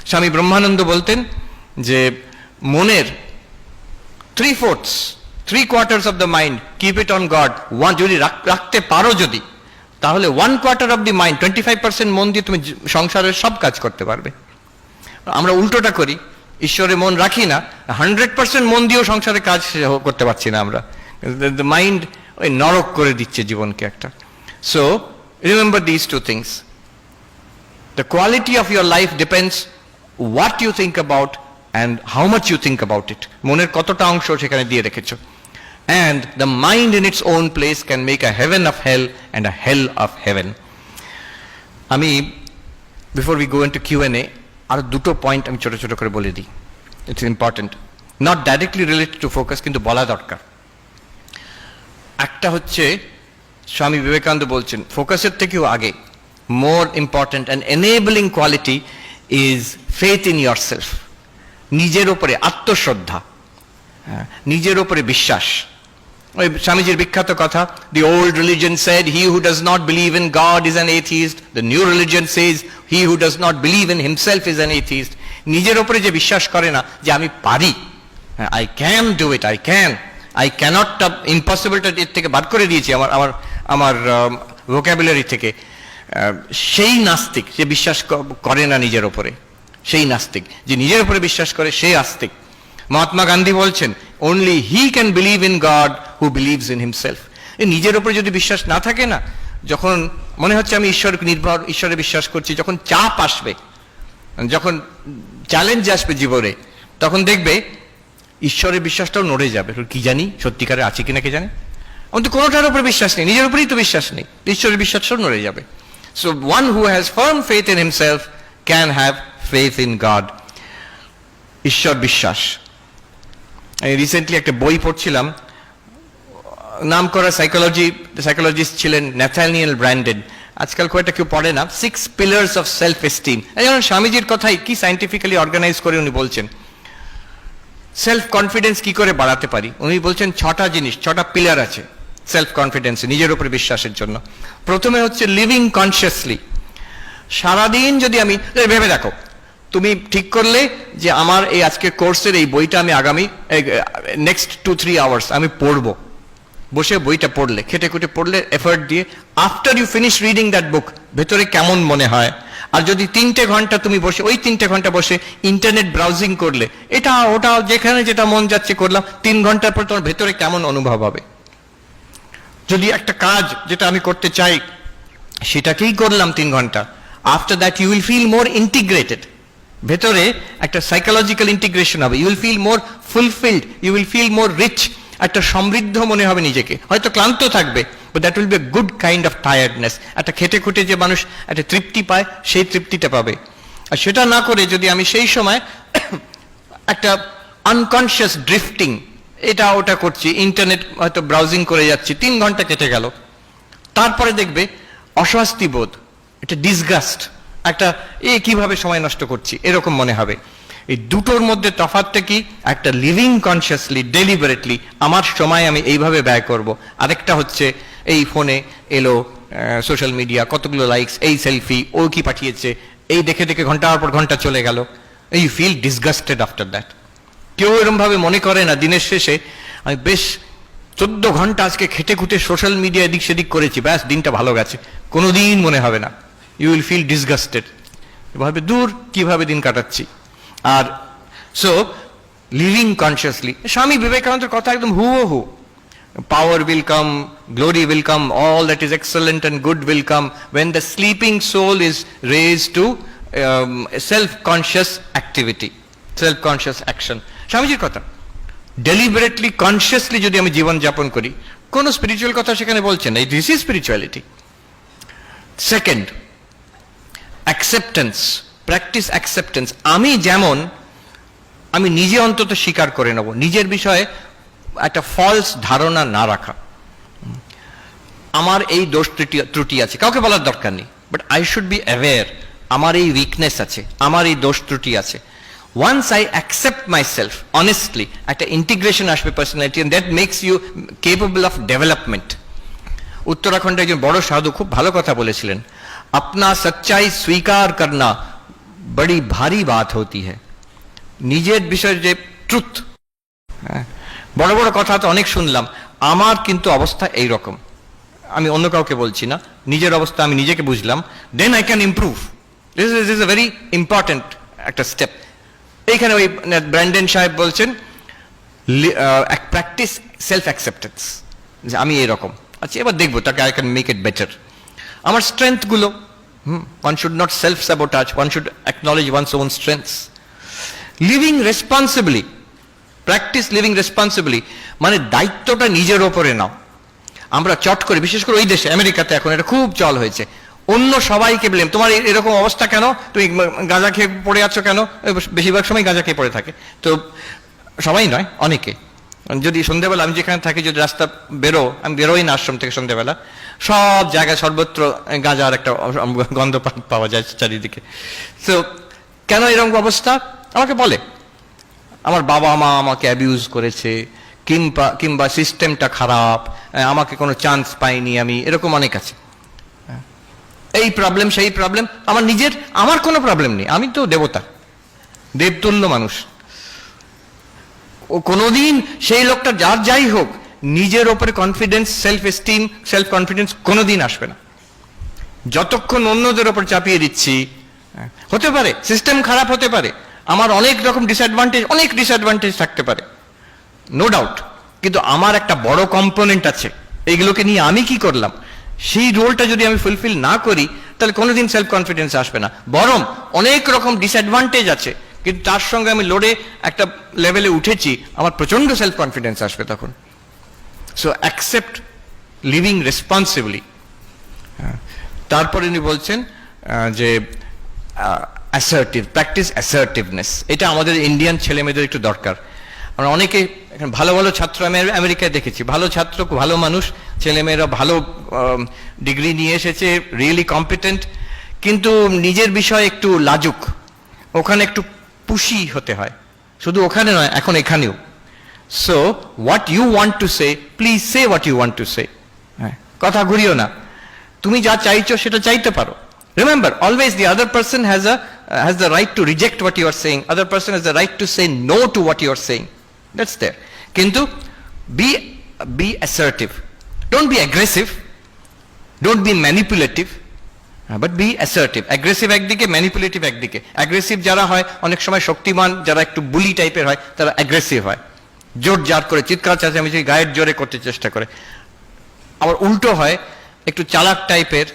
স্বামী ব্রহ্মানন্দ বলতেন যে মনের 3/4 of the mind keep it on god, যদি রাখতে পারো যদি, তাহলে 1/4 অফ দি মাইন্ড 25% মন দিয়ে তুমি সংসারের সব কাজ করতে পারবে। আমরা উল্টোটা করি, ঈশ্বরে মন রাখি না, 100% মন দিয়েও সংসারে কাজ করতে পারছি না আমরা। মাইন্ড ওই নরক করে দিচ্ছে জীবনকে একটা। So remember this two things, the quality of your life depends what you think about and how much you think about it. মনের কতটা অংশ সেখানে দিয়ে রেখেছো। And the mind in its own place can make a heaven of hell and a hell of heaven. আমি before we go into Q&A আর দুটো point আমি ছোট ছোট করে বলে দিই। It's important, not directly related to focus, কিন্তু বলা দরকার। একটা হচ্ছে স্বামী বিবেকানন্দ বলছেন ফোকাসের থেকেও আগে more important and enabling quality is faith in yourself. নিজের ওপরে আত্মশ্রদ্ধা, নিজের ওপরে বিশ্বাস। ওই স্বামীজির বিখ্যাত কথা, the old religion said he who does not believe in God is an atheist, the new religion says he who does not believe in himself is an atheist. নিজের ওপরে যে বিশ্বাস করে না যে আমি পারি, I can do it, I cannot, ইম্পসিবলটা এর থেকে বাদ করে দিয়েছি আমার ভোকাবুলারি থেকে, সেই নাস্তিক যে বিশ্বাস করে না নিজের ওপরে, সেই নাস্তিক। যে নিজের উপরে বিশ্বাস করে সেই আস্তিক। মহাত্মা গান্ধী বলছেন only he can believe in God who believes in himself. নিজের উপরে যদি বিশ্বাস না থাকে না, যখন মনে হচ্ছে আমি ঈশ্বরে বিশ্বাস করছি, যখন চাপ আসবে, যখন চ্যালেঞ্জ আসবে জীবনে, তখন দেখবে ঈশ্বরের বিশ্বাসটাও নড়ে যাবে। কি জানি সত্যিকারে আছে কিনা কে জানে, আমার তো কোনোটার উপরে বিশ্বাস নেই, নিজের উপরেই তো বিশ্বাস নেই, ঈশ্বরের বিশ্বাসটাও নড়ে যাবে। So one who has firm faith in himself can have faith in God. ঈশ্বর বিশ্বাস। আমি রিসেন্টলি একটা বই পড়ছিলাম, নাম করা সাইকোলজিস্ট ছিলেন ন্যাথানিয়েল ব্র্যান্ডেন, আজকাল খুব একটা কেউ পড়ে না, 6 pillars of self esteem। যেমন স্বামীজির কথাই কি সায়েন্টিফিক্যালি অর্গানাইজ করে উনি বলছেন সেলফ কনফিডেন্স কি করে বাড়াতে পারি। উনি বলছেন 6টা জিনিস, 6টা পিলার আছে সেলফ কনফিডেন্স, নিজের উপরে বিশ্বাসের জন্য। প্রথমে হচ্ছে লিভিং কনসিয়াসলি। সারাদিন যদি আমি ভেবে দেখো, তুমি ঠিক করলে যে আমার এই আজকের কোর্সের এই বইটা আমি আগামী নেক্সট 2-3 আওয়ার্স আমি পড়বো, বসে বইটা পড়লে, খেটে খুটে পড়লে, এফর্ট দিয়ে, after you finish reading that book ভেতরে কেমন মনে হয়। আর যদি 3টে ঘন্টা তুমি বসে ওই 3টে ঘন্টা বসে ইন্টারনেট ব্রাউজিং করলে, এটা ওটা যেখানে যেটা মন যাচ্ছে করলাম, 3 ঘন্টার পর তোমার ভেতরে কেমন অনুভব হবে। যদি একটা কাজ যেটা আমি করতে চাই সেটাকেই করলাম 3 ঘন্টা, after that you will feel more integrated, ভেতরে একটা সাইকোলজিক্যাল ইন্টিগ্রেশন হবে, you will feel more fulfilled, you will feel more rich, একটা সমৃদ্ধ মনে হবে নিজেকে। হয়তো ক্লান্ত থাকবে, but that will be a good kind of tiredness. একটা খেটে খুটে যে মানুষ একটা তৃপ্তি পায়, সেই তৃপ্তিটা পাবে। আর সেটা না করে যদি আমি সেই সময় একটা আনকনসিয়াস ড্রিফটিং, এটা ওটা করছি, ইন্টারনেট হয়তো ব্রাউজিং করে যাচ্ছি, 3 ঘন্টা কেটে গেল, তারপরে দেখবে অস্বস্তি বোধ, একটা ডিসগাস্ট, একটা কিভাবে সময় নষ্ট করছি এরকম মনে হবে। এই দুটোর মধ্যে তফাৎটা কি? একটা লিভিং কনসিয়াসলি, ডেলিবারেটলি আমার সময় আমি এইভাবে ব্যয় করব, আরেকটা হচ্ছে এই ফোনে এলো সোশ্যাল মিডিয়া, কতগুলো লাইকস, এই সেলফি, ও কি পাঠিয়েছে, এই দেখে দেখে ঘন্টার পর ঘন্টা চলে গেল। You feel disgusted after that. কেউ এরকম ভাবে মনে করে না দিনের শেষে আমি বেশ 14 ঘন্টা আজকে খেটে খুটে সোশ্যাল মিডিয়া এদিক সেদিক করেছি, ব্যাস দিনটা ভালো গেছে, কোনোদিন মনে হবে না। ইউ উইল ফিল ডিসগাস্টেড, ভাবে দূর কিভাবে দিন কাটাচ্ছি। আর সো লিভিং কনসিয়াসলি, স্বামী বিবেকানন্দের কথা একদম হু, power will come, glory will come, all that is excellent and good will come when the sleeping soul is raised to self-conscious activity, self-conscious action. স্বামীজির কথা, ডেলিবারেটলি কনসিয়াসলি যদি আমি জীবন যাপন করি, কোনো স্পিরিচুয়াল কথা সেখানে বলছেন না, this is spirituality. Second, acceptance, practice acceptance. আমি যেমন, আমি নিজে অন্তত স্বীকার করে নেব, নিজের বিষয়ে একটা ফলস ধারণা না রাখা। আমার এই দোষ ত্রুটি আছে, কাউকে বলার দরকার নেই, but I should be aware আমার এই উইকনেস আছে, আমার এই দোষ ত্রুটি আছে। Once I accept my self honestly, একটা ইন্টিগ্রেশন আসবে personality, and that makes you capable of development. উত্তরাখণ্ডে একজন বড় সাধু খুব ভালো কথা বলেছিলেন, আপনা সচ্চাই স্বীকার করনা बड़ी भारी बात होती है নিজের বিষয়ে যে ট্রুথ বড় বড় কথা তো অনেক শুনলাম আমার কিন্তু অবস্থা এই রকম আমি অন্য কাউকে বলছি না নিজের অবস্থা আমি নিজেকে বুঝলাম then I can improve this is a very important একটা স্টেপ এইখানে ওই ব্র্যান্ডন সাহেব বলছেন প্র্যাকটিস সেলফ অ্যাকসেপ্টেন্স যে আমি এরকম আচ্ছা এবার দেখবো তাকে I can make it better আমার স্ট্রেংথগুলো one should not self sabotage one should acknowledge one's own strengths living responsibly practice living responsibly মানে দায়িত্বটা নিজের ওপরে নাও আমরা চট করে বিশেষ করে ওই দেশে আমেরিকাতে এখন এটা খুব চল হয়েছে অন্য সবাইকে ব্লেম তোমার এরকম অবস্থা কেন তুমি গাঁজা খেয়ে পড়ে আছো কেন বেশিরভাগ সময় গাঁজা খেয়ে পড়ে থাকে তো সবাই নয় অনেকে যদি সন্ধ্যেবেলা আমি যেখানে থাকি যদি রাস্তা আমি বেরোই না আশ্রম থেকে সন্ধ্যেবেলা সব জায়গায় সর্বত্র গাঁজার একটা গন্ধ পাওয়া যায় চারিদিকে তো কেন এরকম অবস্থা আমাকে বলে আমার বাবা মা আমাকে অ্যাবিউজ করেছে কিংবা সিস্টেমটা খারাপ আমাকে কোনো চান্স পাইনি আমি এরকম অনেক আছে এই প্রবলেম সেই প্রবলেম আমার কোনো প্রবলেম নেই আমি তো দেবতা দেবতুল্য মানুষ ও কোনোদিন সেই লোকটা যাই হোক নিজের ওপরে confidence self esteem self confidence কোনোদিন আসবে না যতক্ষণ অন্যদের ওপর চাপিয়ে দিচ্ছি হতে পারে সিস্টেম খারাপ হতে পারে আমার অনেক রকম ডিসঅ্যাডভান্টেজ থাকতে পারে নো ডাউট কিন্তু আমার একটা বড় কম্পোনেন্ট আছে এইগুলোকে নিয়ে আমি কি করলাম সেই রোলটা যদি আমি ফুলফিল না করি তাহলে কোনোদিন সেলফ কনফিডেন্স আসবে না বরং অনেক রকম ডিসঅ্যাডভান্টেজ আছে কিন্তু তার সঙ্গে আমি লড়ে একটা লেভেলে উঠেছি আমার প্রচন্ড সেলফ কনফিডেন্স আসবে তখন সো অ্যাকসেপ্ট লিভিং রেসপন্সিবলি তারপরে উনি বলছেন যে অ্যাসার্টিভ প্র্যাকটিস অ্যাসার্টিভনেস এটা আমাদের ইন্ডিয়ান ছেলে মেয়েদের একটু দরকার আমরা অনেকে ভালো ভালো ছাত্র আমি আমেরিকায় দেখেছি ভালো ছাত্র ভালো মানুষ ছেলেমেয়েরা ভালো ডিগ্রি নিয়ে এসেছে রিয়েলি কম্পিটেন্ট কিন্তু নিজের বিষয়ে একটু লাজুক ওখানে একটু পুশি হতে হয় শুধু ওখানে নয় এখন এখানেও so what you want to say please say what you want to say কথা ঘুরিও না তুমি যা চাইছো সেটা চাইতে পারো remember always the other person has the right to reject what you are saying other person has the right to say no to what you are saying that's there kintu be assertive don't be aggressive don't be manipulative but be assertive aggressive ekdike manipulative ekdike aggressive jara hoy onek shomoy shoktiman jara ekটু বুলি টাইপের হয় তারা aggressive হয় জোর jar করে চিৎকার চেঁচামেচি গায়ের জোরে করতে চেষ্টা করে আবার উল্টো হয় একটু চালাক টাইপের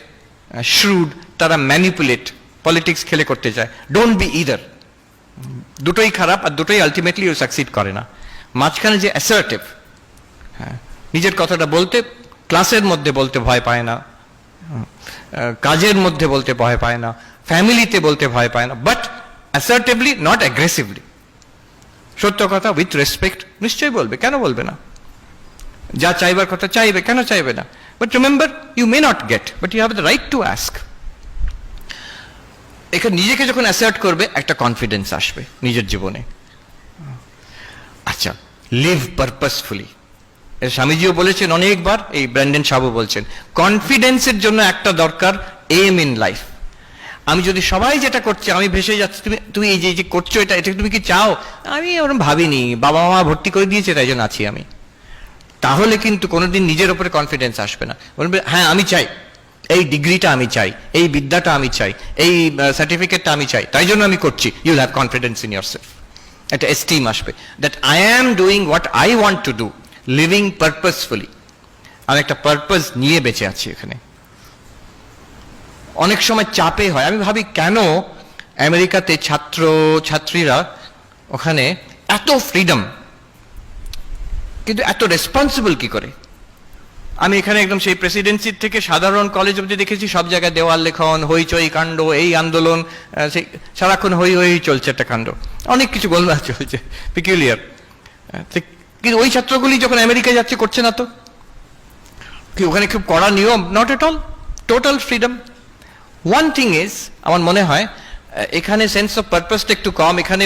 shrewd তারা ম্যানিপুলেট পলিটিক্স খেলে করতে চায় ডোন্ট বি ইদার দুটোই খারাপ আর দুটোই আলটিমেটলি ও সাকসিড করে না মাঝখানে যে অ্যাসার্টিভ নিজের কথাটা বলতে ক্লাসের মধ্যে বলতে ভয় পায় না কাজের মধ্যে বলতে ভয় পায় না ফ্যামিলিতে বলতে ভয় পায় না বাট অ্যাসার্টিভলি নট অ্যাগ্রেসিভলি সত্য কথা উইথ রেসপেক্ট নিশ্চয়ই বলবে কেন বলবে না যা চাইবার কথা চাইবে কেন চাইবে না but remember you may not get but you have the right to ask এখানে নিজেকে যখন অ্যাসার্ট করবে একটা কনফিডেন্স আসবে নিজের জীবনে আচ্ছা লিভ পারপাসফুলি স্বামীজিও বলেছেন অনেকবার এই ব্র্যান্ডন সাবু বলছেন কনফিডেন্সের জন্য একটা দরকার এম ইন লাইফ আমি যদি সবাই যেটা করছে আমি ভেসে যাচ্ছি তুমি এই যে করছো এটা তুমি কি চাও আমি ওরকম ভাবিনি বাবা মা ভর্তি করে দিয়েছে তাই জন্য আছি আমি তাহলে কিন্তু কোনোদিন নিজের উপরে কনফিডেন্স আসবে না বলবে হ্যাঁ আমি চাই এই ডিগ্রিটা আমি চাই এই বিদ্যাটা আমি চাই এই সার্টিফিকেটটা আমি চাই তাই জন্য আমি করছি you'll have confidence in yourself একটা এস্টিম আসবে that I am doing what I want to do living purposefully আমি একটা পারপাস নিয়ে বেঁচে আছি এখানে অনেক সময় চাপে হয় আমি ভাবি কেন আমেরিকাতে ছাত্রীরা ওখানে এত ফ্রিডম কিন্তু এত রেসপন্সিবল কি করে আমি এখানে একদম সেই প্রেসিডেন্সির থেকে সাধারণ কলেজ অবধি দেখেছি সব জায়গায় দেওয়াল লেখন হইচই কাণ্ড এই আন্দোলন সেই সারাক্ষণ হই চলছে একটা কাণ্ড অনেক কিছু গোলমাল চলছে পিকুলিয়ার কিন্তু ওই ছাত্রগুলি যখন আমেরিকায় যাচ্ছে করছে না তো কি ওখানে খুব কড়া নিয়ম not at all total freedom one thing is আমার মনে হয় এখানে সেন্স অফ পারপাসটা একটু কম এখানে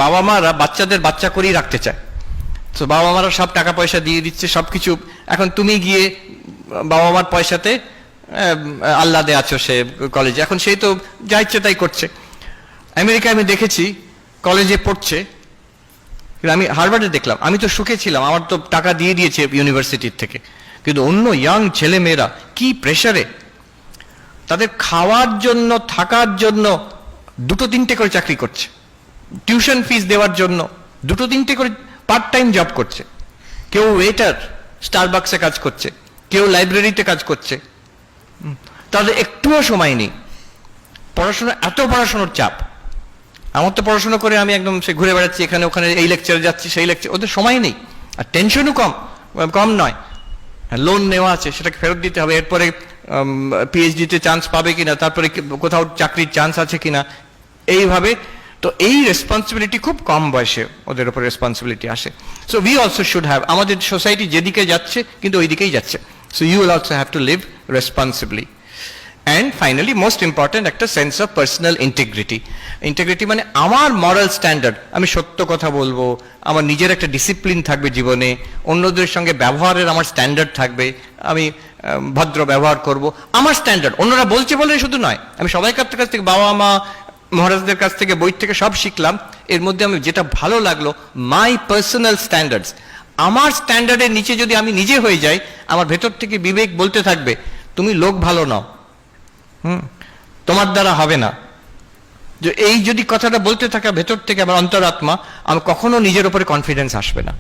বাবা মারা বাচ্চাদের বাচ্চা করেই রাখতে চায় তো বাবা মারা সব টাকা পয়সা দিয়ে দিচ্ছে সবকিছু এখন তুমি গিয়ে বাবা মার পয়সাতে আহ্লাদে আছো সে কলেজে এখন সেই তো যা ইচ্ছে তাই করছে আমেরিকায় আমি দেখেছি কলেজে পড়ছে, আমি হার্ভার্ডে দেখলাম, আমি তো সুখে ছিলাম, আমার তো টাকা দিয়ে দিয়েছে ইউনিভার্সিটির থেকে, কিন্তু অন্য ইয়াং ছেলে মেয়েরা কি প্রেসারে, তাদের খাওয়ার জন্য থাকার জন্য 2-3টে করে চাকরি করছে, টিউশন ফিস দেওয়ার জন্য 2-3টে করে পার্ট টাইম জব করছে, কেউ ওয়েটার স্টারবাক্সে কাজ করছে, কেউ লাইব্রেরিতে কাজ করছে, তাদের একটুও সময় নেই। পড়াশোনা, এত পড়াশোনার চাপ। আমার তো পড়াশোনা করে আমি একদম সে ঘুরে বেড়াচ্ছি এখানে ওখানে, এই লেকচারে যাচ্ছি সেই লেকচার, ওদের সময় নেই। আর টেনশনও কম নয়, লোন নেওয়া আছে সেটাকে ফেরত দিতে হবে, এরপরে পিএইচডিতে চান্স পাবে কিনা, তারপরে কোথাও চাকরির চান্স আছে কিনা, এইভাবে। তো এই রেসপন্সিবিলিটি খুব কম বয়সে ওদের উপর রেসপন্সিবিলিটি আসে। So we also should have, আমাদের সোসাইটি যেদিকে যাচ্ছে কিন্তু ওই দিকেই যাচ্ছে, so you will also have to live responsibly. And finally most important, একটা sense of personal integrity. Integrity মানে আমার মরাল স্ট্যান্ডার্ড, আমি সত্য কথা বলবো, আমার নিজের একটা ডিসিপ্লিন থাকবে জীবনে, অন্যদের সঙ্গে ব্যবহারের আমার স্ট্যান্ডার্ড থাকবে, আমি ভদ্র ব্যবহার করব, আমার স্ট্যান্ডার্ড। অন্যরা বলছে বলে শুধু নয়, আমি সবাইকার কাছ থেকে, বাবা মা মহারাজদের কাছ থেকে, বই থেকে সব শিখলাম, এর মধ্যে আমি যেটা ভালো লাগলো, মাই পার্সোনাল স্ট্যান্ডার্ডস। আমার স্ট্যান্ডার্ডের নিচে যদি আমি নিজে হয়ে যাই, আমার ভেতর থেকে বিবেক বলতে থাকবে তুমি লোক ভালো নাও, তোমার দ্বারা হবে না। যে এই যদি কথাটা বলতে থাকে ভেতর থেকে আমার অন্তরাত্মা, আমি কখনো নিজের উপরে কনফিডেন্স আসবে না।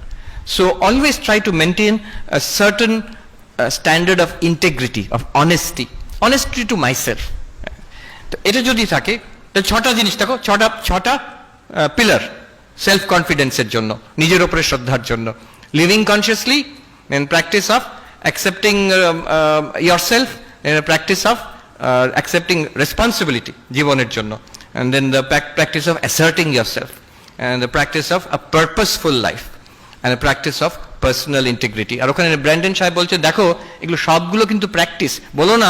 So always try to maintain a certain standard of integrity, of honesty to myself. তো এটা যদি থাকে, ছটা জিনিস দেখো, ছটা পিলার সেলফ কনফিডেন্সের জন্য, নিজের উপরে শ্রদ্ধার জন্য। Living consciously, and practice of accepting yourself, practice of accepting responsibility জীবনের জন্য, and then the practice of asserting yourself, and the practice of a purposeful life, and a practice of personal integrity. আর ওখানে Brandon সাহেব বলছে, দেখো এগুলো সবগুলো কিন্তু practice. বলো না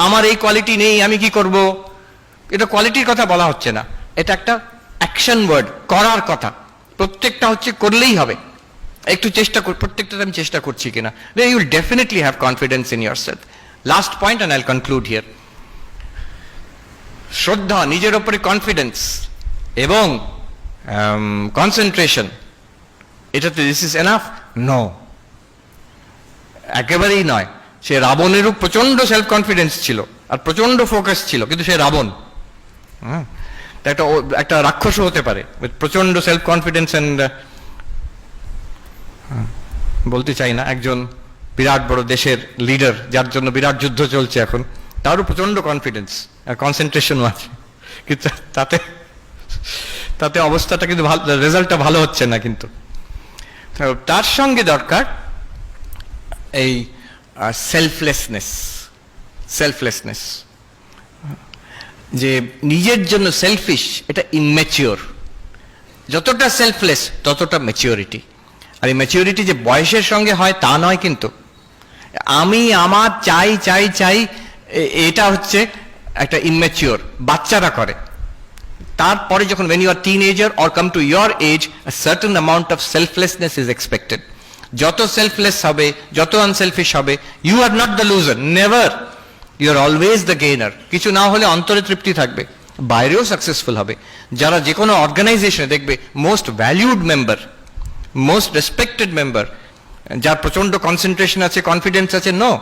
আমার এই কোয়ালিটি নেই, আমি কি করব, এটা কোয়ালিটির কথা বলা হচ্ছে না, এটা একটা অ্যাকশন ওয়ার্ড, করার কথা। প্রত্যেকটা হচ্ছে করলেই হবে, একটু চেষ্টা কর, প্রত্যেকটা আমি চেষ্টা করছি কিনা, then you will definitely have confidence in yourself. Last point and I'll conclude here. শ্রদ্ধা, নিজের ওপরে কনফিডেন্স এবং কনসেন্ট্রেশন, এটাতে দিস ইজ এনাফ? নো, একেবারেই নয়। সে রাবণেরও প্রচন্ড সেলফ কনফিডেন্স ছিল আর প্রচন্ড ফোকাস ছিল, কিন্তু সে রাবণ, একটা রাক্ষসও হতে পারে প্রচন্ড সেলফ কনফিডেন্স অ্যান্ড, বলতে চাই না, একজন বিরাট বড় দেশের লিডার যার জন্য বিরাট যুদ্ধ চলছে এখন, তারও প্রচন্ড কনফিডেন্স আর কনসেন্ট্রেশনও আছে, কিন্তু তাতে অবস্থাটা কিন্তু ভালো, রেজাল্টটা ভালো হচ্ছে না। কিন্তু তার সঙ্গে দরকার এই সেলফলেসনেস, যে নিজের জন্য সেলফিশ, এটা ইনম্যাচিওর। যতটা সেলফলেস ততটা ম্যাচিওরিটি। আর এই ম্যাচিওরিটি যে বয়সের সঙ্গে হয় তা নয়, কিন্তু আমি আমার চাই চাই চাই, এটা হচ্ছে একটা ইনম্যাচিওর, বাচ্চারা করে। তারপরে যখন when you are teenager or come to your age, a certain amount of selflessness is expected. যত সেলফলেস হবে, যত আনসেলফিশ হবে, you are not the loser, never, you are always the gainer. কিছু না হলে অন্তরে তৃপ্তি থাকবে, বাইরেও সাকসেসফুল হবে। যারা যে কোনো অর্গানাইজেশনে দেখবে most valued member, most respected member, যার প্রচন্ড কনসেন্ট্রেশন আছে, কনফিডেন্স আছে, নো,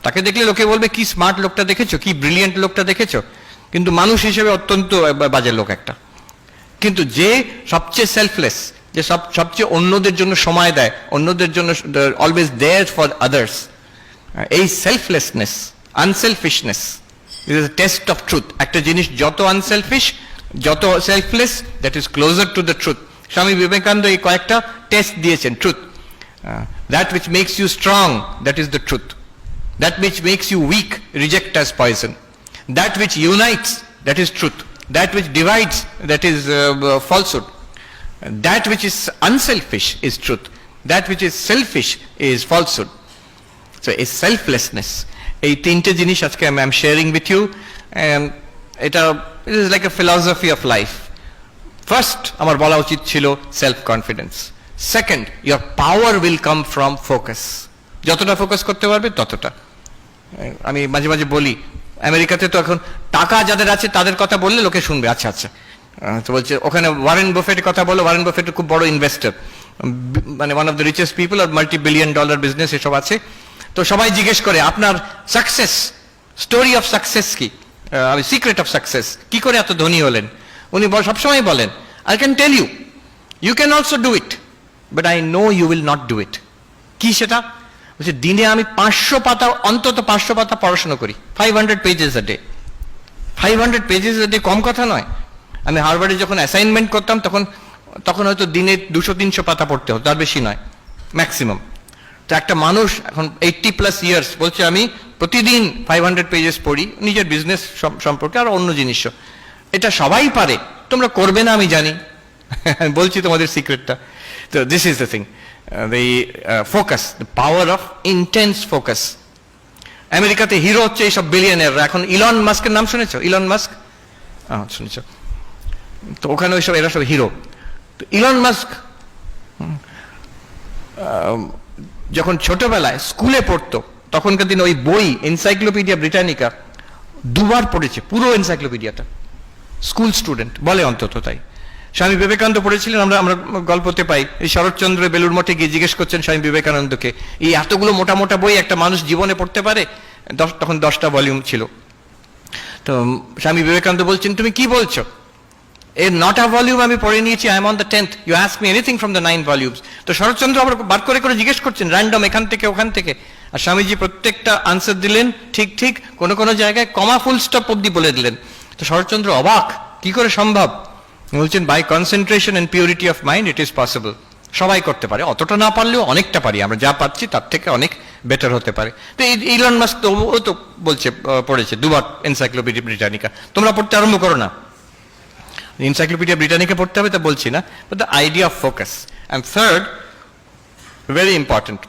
তাকে দেখলে লোকে বলবে কি স্মার্ট লোকটা দেখেছো, কি ব্রিলিয়েন্ট লোকটা দেখেছো, কিন্তু মানুষ হিসেবে অত্যন্ত বাজে লোক একটা। কিন্তু যে সবচেয়ে সেলফলেস, যে সবচেয়ে অন্যদের জন্য সময় দেয়, অন্যদের জন্য অলওয়েজ দেয়ার ফর আদার্স, এই selflessness, unselfishness is a test of truth. একটা জিনিস যত আনসেলফিশ, যত selfless, that is closer to the truth. Swami Vivekananda এই কয়েকটা টেস্ট দিয়েছেন truth. That which makes you strong, that is the truth. That which makes you weak, reject as poison. That which unites, that is truth. That which divides, that is falsehood. That which is unselfish is truth. That which is selfish is falsehood. So a selflessness, এই তিনটে জিনিস আজকে I am sharing with you, and it is like a philosophy of life. First, আমার বলা উচিত ছিল self confidence. Second, your power will come from focus. যতটা focus করতে পারবে ততটা। আমি মাঝে মাঝে বলি, আমেরিকাতে তো এখন টাকা যাদের আছে তাদের কথা বললে লোকে শুনবে, আচ্ছা আচ্ছা। তো বলছে ওখানে ওয়ারেন বাফেটের কথা বলো, ওয়ারেন বাফেট খুব বড় ইনভেস্টর, মানে one of the richest people, আর $multi-billion বিজনেস এসব আছে। তো সবাই জিজ্ঞেস করে আপনার সাকসেস স্টোরি অফ সাকসেস কি, সিক্রেট অফ সাকসেস, কি করে এত ধনী হলেন? উনি সবসময় বলেন, I can tell you, you can also do it, but I know you will not do it. কি সেটা? বলছে দিনে আমি 500 পাতা, অন্তত 500 পাতা পড়াশোনা করি, 500 pages a day. 500 pages a day কম কথা নয়। আমি হার্ভার্ডে যখন অ্যাসাইনমেন্ট করতাম তখন হয়তো দিনে 200-300 পাতা পড়তে হতো, তার বেশি নয় ম্যাক্সিমাম। তো একটা মানুষ এখন 80+ ইয়ার্স বলছে আমি প্রতিদিন 500 পেজেস পড়ি, নিজের বিজনেস সম্পর্কে আর অন্য জিনিসও। এটা সবাই পারে, তোমরা করবে না আমি জানি, বলছি তোমাদের সিক্রেটটা। তো this is the thing, the focus, the power of intense focus. আমেরিকাতে হিরো হচ্ছে এইসব বিলিয়নিয়াররা। এখন ইলন মাস্কের নাম শুনেছো? ইলন মাস্ক শুনেছো? তো ওখানে ওইসব এরা সব হিরো। তো ইলন মাস্ক যখন ছোটবেলায় স্কুলে পড়তো তখনকার দিন ওই বই এনসাইক্লোপিডিয়া ব্রিটানিকা 2বার পড়েছে, পুরো এনসাইক্লোপিডিয়াটা। স্কুল স্টুডেন্ট বলে অন্তত তাই। স্বামী বিবেকানন্দ পড়েছিলেন, আমরা গল্পতে পাই। এই শরৎচন্দ্র বেলুর মঠে গিয়ে জিজ্ঞেস করছেন স্বামী বিবেকানন্দকে, এই এতগুলো মোটা মোটা বই একটা মানুষ জীবনে পড়তে পারে? তখন 10টা ভলিউম ছিল। তো স্বামী বিবেকানন্দ বলছেন তুমি কি বলছো, এর 9টা ভলিউম আমি পড়ে নিয়েছি, I am on the 10th, you ask me anything from the 9 volumes. তো শরৎচন্দ্র আবার বার করে করে জিজ্ঞেস করছেন র্যান্ডম, এখান থেকে ওখান থেকে, আর স্বামীজি প্রত্যেকটা আনসার দিলেন ঠিক ঠিক, কোনো কোনো জায়গায় কমা ফুল স্টপ অব্দি বলে দিলেন। তো শরৎচন্দ্র অবাক, কি করে সম্ভব? বলছেন by concentration and purity of mind it is possible. সবাই করতে পারে, অতটা না পারলেও অনেকটা পারি আমরা, যা পাচ্ছি তার থেকে অনেক বেটার হতে পারে। তো ইলন মাস্ক তো ও তো বলছে পড়েছে 2বার এনসাইক্লোপিডিয়া ব্রিটানিকা। তোমরা পড়তে আরম্ভ করো না, এনসাইক্লোপিডিয়া ব্রিটানিকা পড়তে হবে তা বলছি না, but the idea of focus. And third, very important,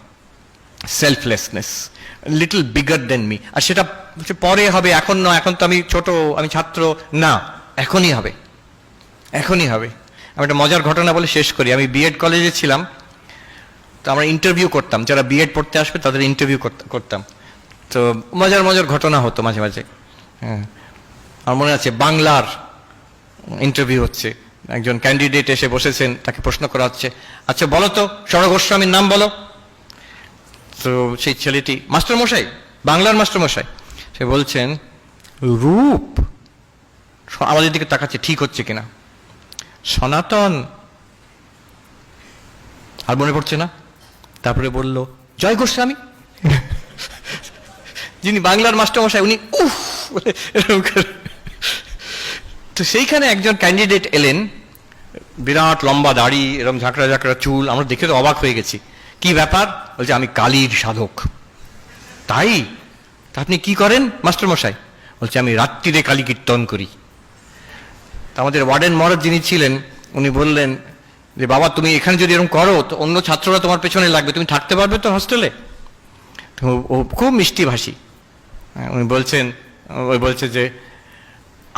selflessness, little bigger than me. আর সেটা পরে হবে, এখন নয়, এখন তো আমি ছোট, আমি ছাত্র না, এখনই হবে, এখনই হবে। আমি একটা মজার ঘটনা বলে শেষ করি। আমি বিএড কলেজে ছিলাম, তো আমরা ইন্টারভিউ করতাম, যারা বিএড পড়তে আসবে তাদের ইন্টারভিউ করতাম। তো মজার মজার ঘটনা হতো মাঝে মাঝে। হ্যাঁ, আমার মনে আছে বাংলার ইন্টারভিউ হচ্ছে, একজন ক্যান্ডিডেট এসে বসেছেন, তাকে প্রশ্ন করা হচ্ছে, আচ্ছা বলো তো সর গোস্বামীর নাম বলো। তো সেই ছেলেটি, মাস্টারমশাই, বাংলার মাস্টারমশাই, সে বলছেন রূপ। আমাদের দিকে তাকাচ্ছে ঠিক হচ্ছে কিনা। সনাতন, আর মনে পড়ছে না। তারপরে বলল জয় গোস্বামী, যিনি বাংলার মাস্টারমশাই, উনি উফ। তো সেইখানে একজন ক্যান্ডিডেট এলেন, বিরাট লম্বা দাড়ি, এরকম ঝাঁকড়া ঝাঁকড়া চুল, আমরা দেখে তো অবাক হয়ে গেছি। কি ব্যাপার? বলছে আমি কালীর সাধক। তাই? তা আপনি কি করেন মাস্টারমশাই? বলছে আমি রাত্রিরে কালী কীর্তন করি। আমাদের ওয়ার্ডেন মহারাজ যিনি ছিলেন উনি বললেন যে বাবা তুমি এখানে যদি এরকম করো তো অন্য ছাত্ররা তোমার পেছনে লাগবে, তুমি থাকতে পারবে তো হোস্টেলে? ও খুব মিষ্টি ভাষী, উনি বলছেন, ওই বলছে যে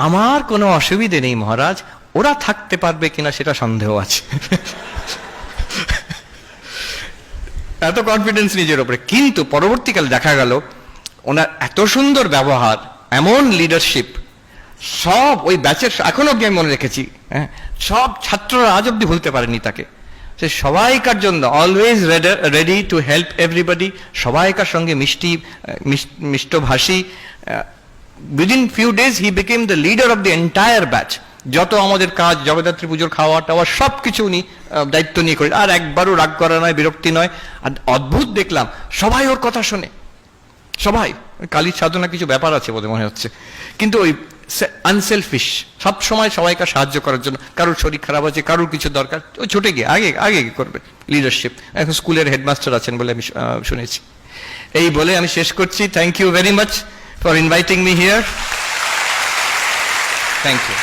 আমার কোনো অসুবিধে নেই মহারাজ, ওরা থাকতে পারবে কিনা সেটা সন্দেহ আছে। এত কনফিডেন্স নিজের উপরে। কিন্তু পরবর্তীকালে দেখা গেল ওনার এত সুন্দর ব্যবহার, এমন লিডারশিপ, সব ওই ব্যাচের, এখনো অব্দি আমি মনে রেখেছি, হ্যাঁ, সব ছাত্ররা আজ অব্দি ভুলতে পারেনি তাকে। সে সবাইকার জন্য always ready to help everybody, সবাইকার সঙ্গে মিষ্টভাষী। Within few days he became the leader of the entire batch. যত আমাদের কাজ, জগদ্ধাত্রী পুজোর খাওয়া টাওয়া সব কিছু উনি দায়িত্ব নিয়ে করেন, আর একবারও রাগ করা নয়, বিরক্তি নয়। আর অদ্ভুত দেখলাম সবাই ওর কথা শোনে, সবাই। কালীর সাধনা কিছু ব্যাপার আছে বলে মনে হচ্ছে, কিন্তু ওই আনসেলফিশ, সব সময় সবাইকে সাহায্য করার জন্য। কারোর শরীর খারাপ আছে, কারোর কিছু দরকার, ও ছুটে গিয়ে আগে আগে করবে লিডারশিপ। এখন স্কুলের হেডমাস্টার আছেন বলে আমি শুনেছি। এই বলে আমি শেষ করছি। Thank you very much for inviting me here. Thank you.